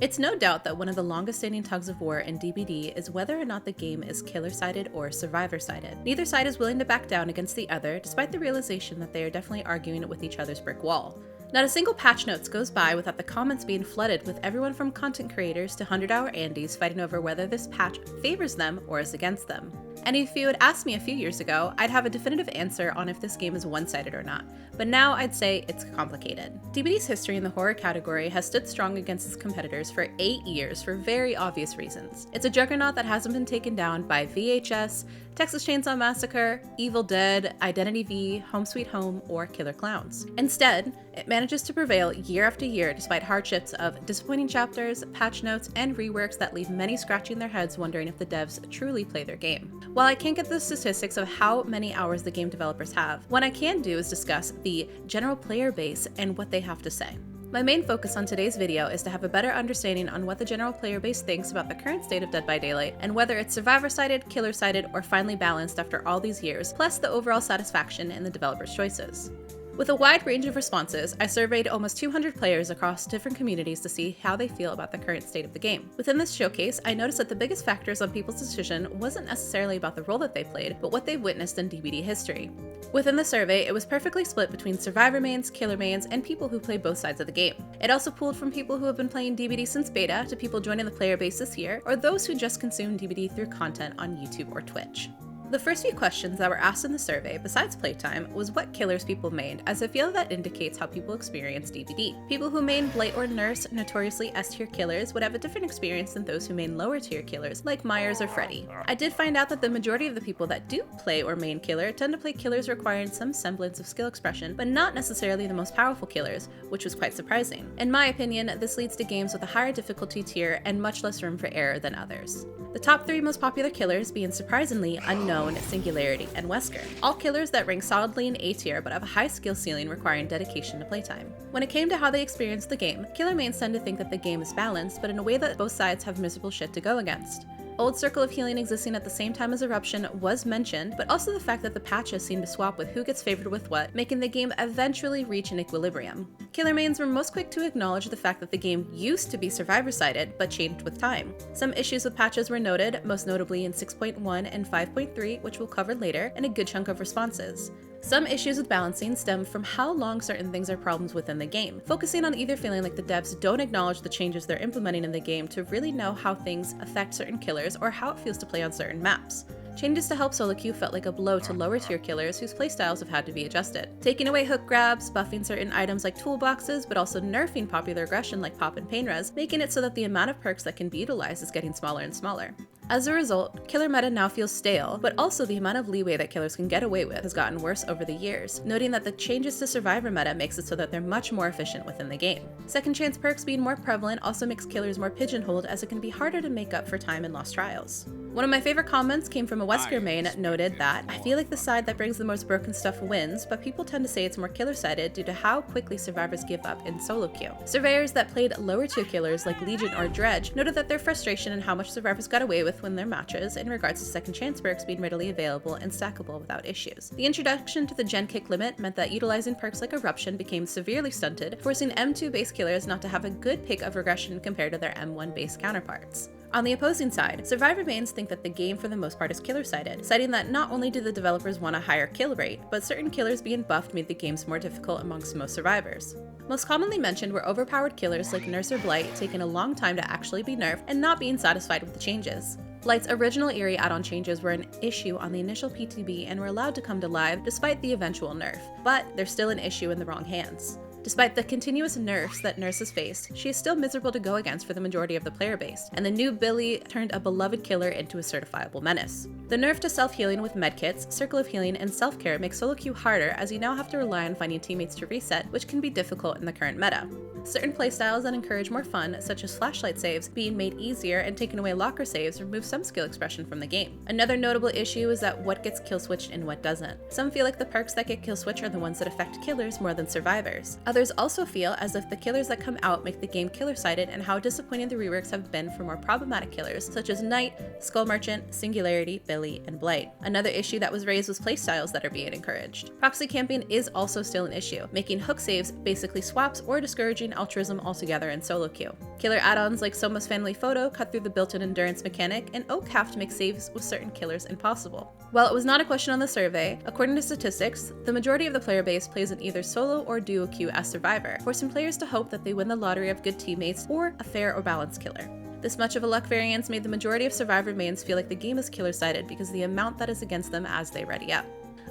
It's no doubt that one of the longest standing tugs of war in DBD is whether or not the game is killer-sided or survivor-sided. Neither side is willing to back down against the other, despite the realization that they are definitely arguing with each other's brick wall. Not a single patch notes goes by without the comments being flooded with everyone from content creators to 100-hour Andes fighting over whether this patch favors them or is against them. And if you had asked me a few years ago, I'd have a definitive answer on if this game is one-sided or not, but now I'd say it's complicated. DBD's history in the horror category has stood strong against its competitors for 8 years for very obvious reasons. It's a juggernaut that hasn't been taken down by VHS, Texas Chainsaw Massacre, Evil Dead, Identity V, Home Sweet Home, or Killer Clowns. Instead, it manages to prevail year after year despite hardships of disappointing chapters, patch notes, and reworks that leave many scratching their heads wondering if the devs truly play their game. While I can't get the statistics of how many hours the game developers have, what I can do is discuss the general player base and what they have to say. My main focus on today's video is to have a better understanding on what the general player base thinks about the current state of Dead by Daylight and whether it's survivor-sided, killer-sided, or finally balanced after all these years, plus the overall satisfaction in the developers' choices. With a wide range of responses, I surveyed almost 200 players across different communities to see how they feel about the current state of the game. Within this showcase, I noticed that the biggest factors on people's decision wasn't necessarily about the role that they played, but what they've witnessed in DBD history. Within the survey, it was perfectly split between survivor mains, killer mains, and people who play both sides of the game. It also pooled from people who have been playing DBD since beta to people joining the player base this year, or those who just consume DBD through content on YouTube or Twitch. The first few questions that were asked in the survey, besides playtime, was what killers people mained, as I feel that indicates how people experience DBD. People who main Blight or Nurse, notoriously S-tier killers, would have a different experience than those who main lower tier killers, like Myers or Freddy. I did find out that the majority of the people that do play or main killer tend to play killers requiring some semblance of skill expression, but not necessarily the most powerful killers, which was quite surprising. In my opinion, this leads to games with a higher difficulty tier and much less room for error than others. The top 3 most popular killers being surprisingly Unknown, Singularity, and Wesker. All killers that rank solidly in A tier but have a high skill ceiling requiring dedication to playtime. When it came to how they experienced the game, killer mains tend to think that the game is balanced, but in a way that both sides have miserable shit to go against. Old Circle of Healing existing at the same time as Eruption was mentioned, but also the fact that the patches seem to swap with who gets favored with what, making the game eventually reach an equilibrium. Killer mains were most quick to acknowledge the fact that the game used to be survivor-sided, but changed with time. Some issues with patches were noted, most notably in 6.1 and 5.3, which we'll cover later, and a good chunk of responses. Some issues with balancing stem from how long certain things are problems within the game, focusing on either feeling like the devs don't acknowledge the changes they're implementing in the game to really know how things affect certain killers or how it feels to play on certain maps. Changes to help solo queue felt like a blow to lower tier killers whose playstyles have had to be adjusted. Taking away hook grabs, buffing certain items like toolboxes, but also nerfing popular aggression like pop and pain res, making it so that the amount of perks that can be utilized is getting smaller and smaller. As a result, killer meta now feels stale, but also the amount of leeway that killers can get away with has gotten worse over the years, noting that the changes to survivor meta makes it so that they're much more efficient within the game. Second chance perks being more prevalent also makes killers more pigeonholed, as it can be harder to make up for time in lost trials. One of my favorite comments came from a Wesker main that noted that, "I feel like the side that brings the most broken stuff wins, but people tend to say it's more killer-sided due to how quickly survivors give up in solo queue." Surveyors that played lower tier killers like Legion or Dredge noted that their frustration and how much survivors got away with when their matches in regards to second chance perks being readily available and stackable without issues. The introduction to the gen kick limit meant that utilizing perks like Eruption became severely stunted, forcing M2 base killers not to have a good pick of regression compared to their M1 base counterparts. On the opposing side, survivor mains think that the game for the most part is killer-sided, citing that not only do the developers want a higher kill rate, but certain killers being buffed made the games more difficult amongst most survivors. Most commonly mentioned were overpowered killers like Nurse or Blight taking a long time to actually be nerfed and not being satisfied with the changes. Blight's original Eerie add-on changes were an issue on the initial PTB and were allowed to come to live despite the eventual nerf, but they're still an issue in the wrong hands. Despite the continuous nerfs that Nurse has faced, she is still miserable to go against for the majority of the player base, and the new Billy turned a beloved killer into a certifiable menace. The nerf to self-healing with medkits, Circle of Healing, and self-care makes solo queue harder, as you now have to rely on finding teammates to reset, which can be difficult in the current meta. Certain playstyles that encourage more fun, such as flashlight saves, being made easier and taking away locker saves remove some skill expression from the game. Another notable issue is that what gets kill switched and what doesn't. Some feel like the perks that get kill switched are the ones that affect killers more than survivors. Others also feel as if the killers that come out make the game killer-sided, and how disappointing the reworks have been for more problematic killers such as Knight, Skull Merchant, Singularity, Billy, and Blight. Another issue that was raised was playstyles that are being encouraged. Proxy camping is also still an issue, making hook saves basically swaps or discouraging altruism altogether in solo queue. Killer add-ons like Soma's Family Photo cut through the built-in endurance mechanic, and Oak have to make saves with certain killers impossible. While it was not a question on the survey, according to statistics, the majority of the player base plays in either solo or duo queue as Survivor, forcing players to hope that they win the lottery of good teammates or a fair or balanced killer. This much of a luck variance made the majority of Survivor mains feel like the game is killer-sided because of the amount that is against them as they ready up.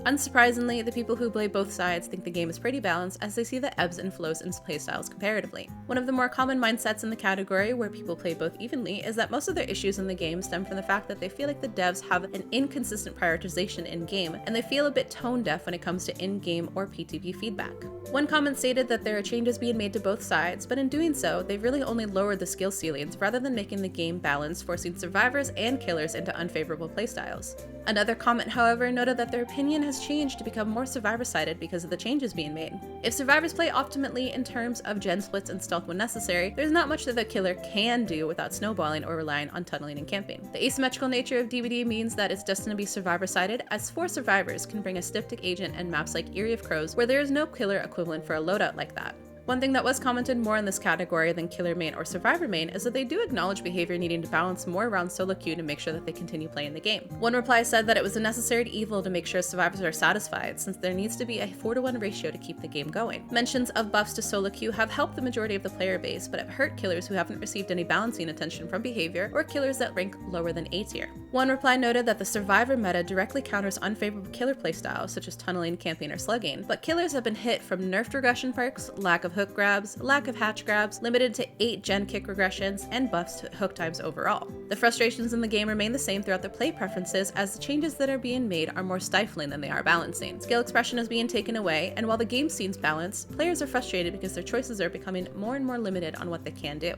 Unsurprisingly, the people who play both sides think the game is pretty balanced as they see the ebbs and flows in playstyles comparatively. One of the more common mindsets in the category where people play both evenly is that most of their issues in the game stem from the fact that they feel like the devs have an inconsistent prioritization in-game, and they feel a bit tone-deaf when it comes to in-game or PTB feedback. One comment stated that there are changes being made to both sides, but in doing so, they've really only lowered the skill ceilings rather than making the game balanced, forcing survivors and killers into unfavorable playstyles. Another comment, however, noted that their opinion has changed to become more survivor-sided because of the changes being made. If survivors play optimally in terms of gen splits and stealth when necessary, there's not much that the killer can do without snowballing or relying on tunneling and camping. The asymmetrical nature of DBD means that it's destined to be survivor-sided, as 4 survivors can bring a styptic agent and maps like Eyrie of Crows where there is no killer equivalent for a loadout like that. One thing that was commented more in this category than killer main or survivor main is that they do acknowledge behavior needing to balance more around solo queue to make sure that they continue playing the game. One reply said that it was a necessary evil to make sure survivors are satisfied, since there needs to be a 4-to-1 ratio to keep the game going. Mentions of buffs to solo queue have helped the majority of the player base, but have hurt killers who haven't received any balancing attention from behavior, or killers that rank lower than A tier. One reply noted that the survivor meta directly counters unfavorable killer playstyles such as tunneling, camping, or slugging, but killers have been hit from nerfed regression perks, lack of hook grabs, lack of hatch grabs, limited to 8 gen kick regressions, and buffs to hook times overall. The frustrations in the game remain the same throughout the play preferences, as the changes that are being made are more stifling than they are balancing. Skill expression is being taken away, and while the game seems balanced, players are frustrated because their choices are becoming more and more limited on what they can do.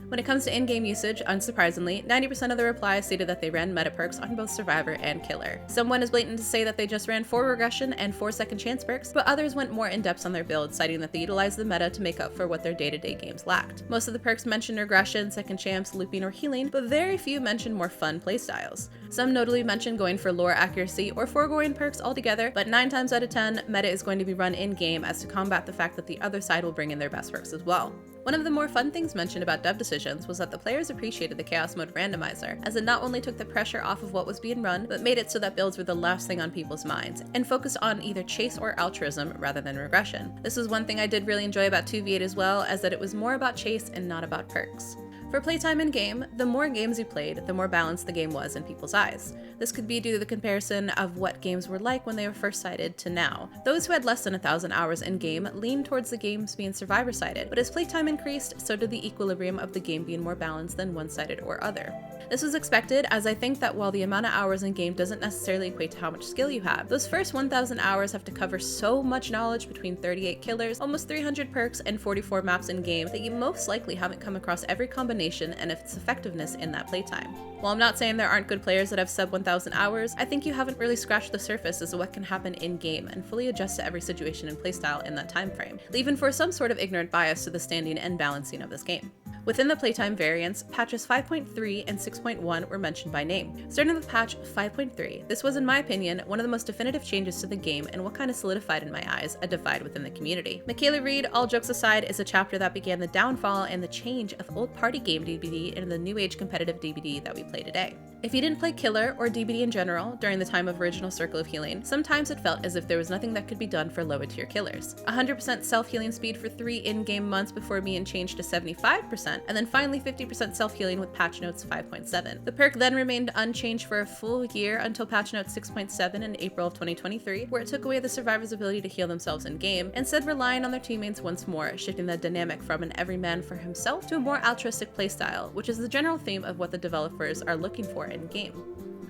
When it comes to in-game usage, unsurprisingly, 90% of the replies stated that they ran meta perks on both Survivor and Killer. Some went as blatant to say that they just ran 4 regression and 4 second chance perks, but others went more in-depth on their build, citing that they utilized the meta to make up for what their day-to-day games lacked. Most of the perks mentioned regression, second champs, looping, or healing, but very few mentioned more fun playstyles. Some notably mentioned going for lore accuracy or foregoing perks altogether, but 9 times out of 10, meta is going to be run in-game as to combat the fact that the other side will bring in their best perks as well. One of the more fun things mentioned about dev decisions was that the players appreciated the Chaos Mode randomizer, as it not only took the pressure off of what was being run, but made it so that builds were the last thing on people's minds, and focused on either chase or altruism rather than regression. This was one thing I did really enjoy about 2v8 as well, as that it was more about chase and not about perks. For playtime in-game, the more games you played, the more balanced the game was in people's eyes. This could be due to the comparison of what games were like when they were first cited to now. Those who had less than 1,000 hours in-game leaned towards the games being survivor-sided, but as playtime increased, so did the equilibrium of the game being more balanced than one-sided or other. This was expected, as I think that while the amount of hours in-game doesn't necessarily equate to how much skill you have, those first 1,000 hours have to cover so much knowledge between 38 killers, almost 300 perks, and 44 maps in-game that you most likely haven't come across every combination and its effectiveness in that playtime. While I'm not saying there aren't good players that have sub 1,000 hours, I think you haven't really scratched the surface as to what can happen in-game and fully adjust to every situation and playstyle in that time frame, leaving for some sort of ignorant bias to the standing and balancing of this game. Within the playtime variants, patches 5.3 and 6.1 were mentioned by name. Starting with patch 5.3, this was in my opinion one of the most definitive changes to the game and what kind of solidified in my eyes a divide within the community. Michaela Reed, all jokes aside, is a chapter that began the downfall and the change of old party game DBD and the new age competitive DBD that we play today. If you didn't play Killer or DBD in general during the time of original Circle of Healing, sometimes it felt as if there was nothing that could be done for lower tier killers. 100% self-healing speed for 3 in-game months before being changed to 75%, and then finally 50% self-healing with patch notes 5.7. The perk then remained unchanged for a full year until patch note 6.7 in April of 2023, where it took away the survivor's ability to heal themselves in-game, instead relying on their teammates once more, shifting the dynamic from an every man for himself to a more altruistic playstyle, which is the general theme of what the developers are looking for in-game.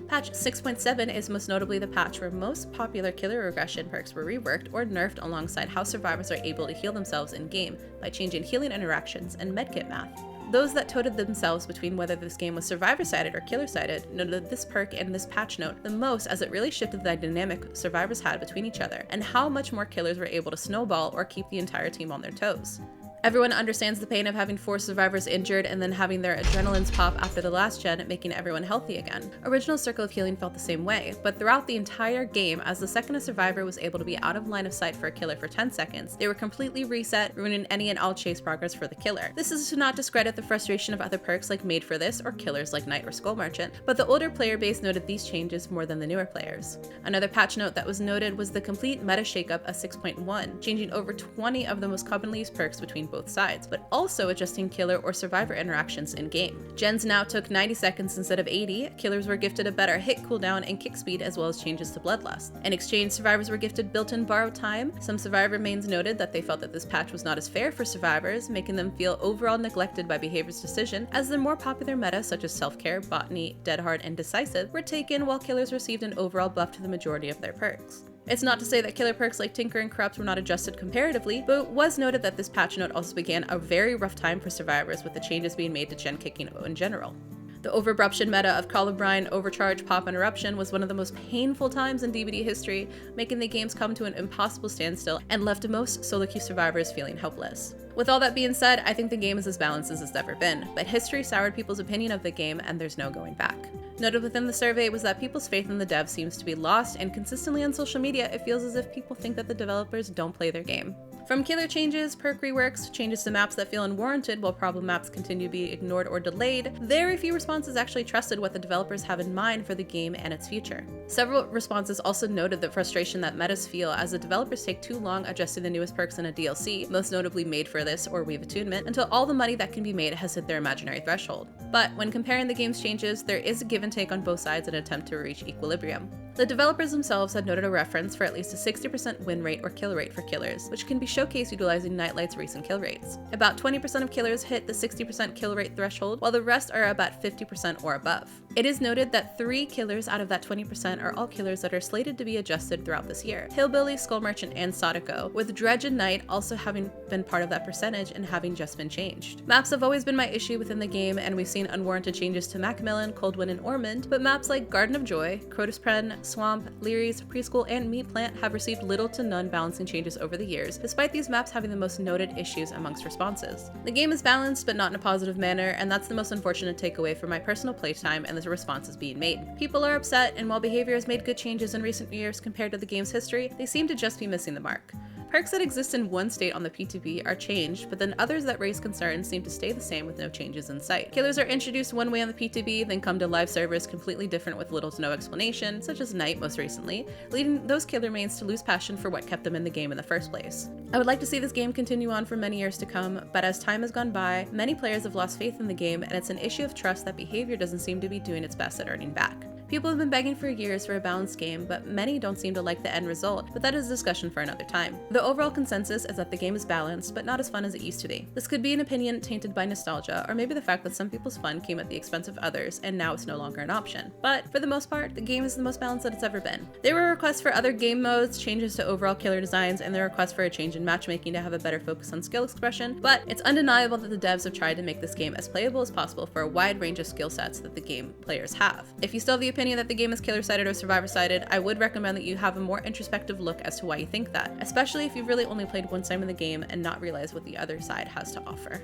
Patch 6.7 is most notably the patch where most popular killer regression perks were reworked or nerfed alongside how survivors are able to heal themselves in-game by changing healing interactions and medkit math. Those that toted themselves between whether this game was survivor-sided or killer-sided noted this perk and this patch note the most, as it really shifted the dynamic survivors had between each other and how much more killers were able to snowball or keep the entire team on their toes. Everyone understands the pain of having 4 survivors injured and then having their adrenalines pop after the last gen, making everyone healthy again. Original Circle of Healing felt the same way, but throughout the entire game, as the second a survivor was able to be out of line of sight for a killer for 10 seconds, they were completely reset, ruining any and all chase progress for the killer. This is to not discredit the frustration of other perks like Made for This or killers like Knight or Skull Merchant, but the older player base noted these changes more than the newer players. Another patch note that was noted was the complete meta shakeup of 6.1, changing over 20 of the most commonly used perks between both sides, but also adjusting killer or survivor interactions in-game. Gens now took 90 seconds instead of 80, killers were gifted a better hit cooldown and kick speed as well as changes to bloodlust. In exchange, survivors were gifted built-in borrowed time. Some survivor mains noted that they felt that this patch was not as fair for survivors, making them feel overall neglected by Behavior's decision, as the more popular meta such as Self-Care, Botany, Dead Hard, and Decisive were taken while killers received an overall buff to the majority of their perks. It's not to say that killer perks like Tinker and Corrupt were not adjusted comparatively, but it was noted that this patch note also began a very rough time for survivors with the changes being made to gen kicking in general. The Overeruption meta of Call of Brine, Overcharge, Pop, and Eruption was one of the most painful times in DBD history, making the games come to an impossible standstill and left most solo queue survivors feeling helpless. With all that being said, I think the game is as balanced as it's ever been, but history soured people's opinion of the game and there's no going back. Noted within the survey was that people's faith in the dev seems to be lost, and consistently on social media it feels as if people think that the developers don't play their game. From killer changes, perk reworks, changes to maps that feel unwarranted while problem maps continue to be ignored or delayed, very few responses actually trusted what the developers have in mind for the game and its future. Several responses also noted the frustration that metas feel as the developers take too long adjusting the newest perks in a DLC, most notably Made for This or Weave Attunement, until all the money that can be made has hit their imaginary threshold. But when comparing the game's changes, there is a give and take on both sides in an attempt to reach equilibrium. The developers themselves had noted a reference for at least a 60% win rate or kill rate for killers, which can be showcased utilizing Nightlight's recent kill rates. About 20% of killers hit the 60% kill rate threshold, while the rest are about 50% or above. It is noted that 3 killers out of that 20% are all killers that are slated to be adjusted throughout this year: Hillbilly, Skull Merchant, and Sadako, with Dredge and Knight also having been part of that percentage and having just been changed. Maps have always been my issue within the game, and we've seen unwarranted changes to Macmillan, Coldwind, and Ormond, but maps like Garden of Joy, Crotuspren, Swamp, Leary's, Preschool, and Meat Plant have received little to none balancing changes over the years, despite these maps having the most noted issues amongst responses. The game is balanced, but not in a positive manner, and that's the most unfortunate takeaway from my personal playtime and the responses being made. People are upset, and while Behavior has made good changes in recent years compared to the game's history, they seem to just be missing the mark. Perks that exist in one state on the PTB are changed, but then others that raise concerns seem to stay the same with no changes in sight. Killers are introduced one way on the PTB, then come to live servers completely different with little to no explanation, such as Knight most recently, leading those killer mains to lose passion for what kept them in the game in the first place. I would like to see this game continue on for many years to come, but as time has gone by, many players have lost faith in the game, and it's an issue of trust that Behavior doesn't seem to be doing its best at earning back. People have been begging for years for a balanced game, but many don't seem to like the end result, but that is a discussion for another time. The overall consensus is that the game is balanced, but not as fun as it used to be. This could be an opinion tainted by nostalgia, or maybe the fact that some people's fun came at the expense of others, and now it's no longer an option. But for the most part, the game is the most balanced that it's ever been. There were requests for other game modes, changes to overall killer designs, and there were requests for a change in matchmaking to have a better focus on skill expression, but it's undeniable that the devs have tried to make this game as playable as possible for a wide range of skill sets that the game players have. If you still have the opinion that the game is killer-sided or survivor-sided, I would recommend that you have a more introspective look as to why you think that, especially if you've really only played one side of the game and not realized what the other side has to offer.